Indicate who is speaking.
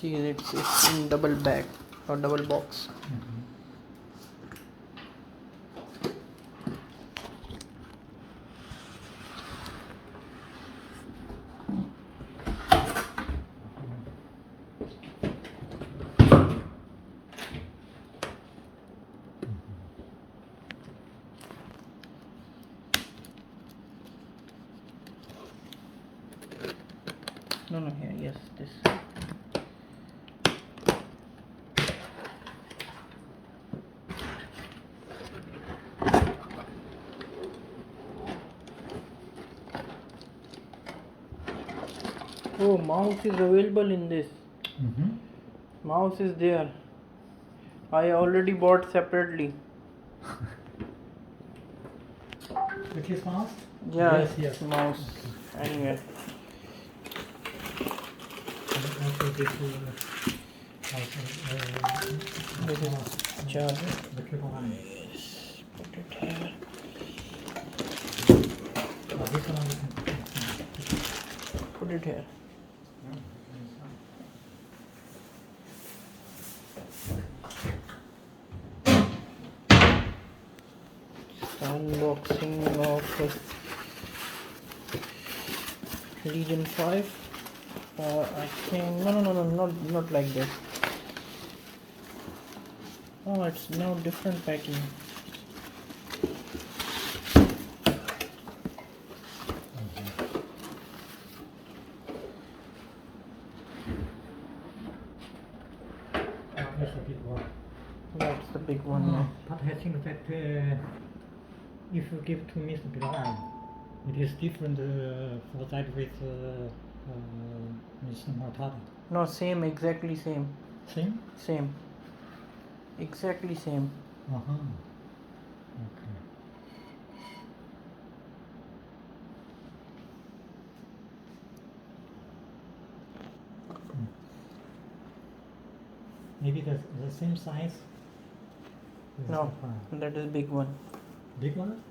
Speaker 1: See, it's in double bag or double box. No, here, yes, this. Oh, mouse is available in this. Mouse is there. I already bought separately.
Speaker 2: With his mouse?
Speaker 1: Yeah,
Speaker 2: Yes.
Speaker 1: mouse.
Speaker 2: Okay.
Speaker 1: Anyway.
Speaker 2: Also this
Speaker 1: This is charger.
Speaker 2: the cable one.
Speaker 1: Yes, put it here.
Speaker 2: This one we can
Speaker 1: Put it here. Unboxing of Legion5. I think no, not like this. Oh, it's now different packing.
Speaker 2: That's a big one.
Speaker 1: That's the big one.
Speaker 2: But I think that if you give to Mr. Bilal, it is different for that with Mr. Matata.
Speaker 1: No, same, exactly same.
Speaker 2: Same?
Speaker 1: Exactly same.
Speaker 2: Okay. Maybe the same size?
Speaker 1: No, that is big one.
Speaker 2: Big one?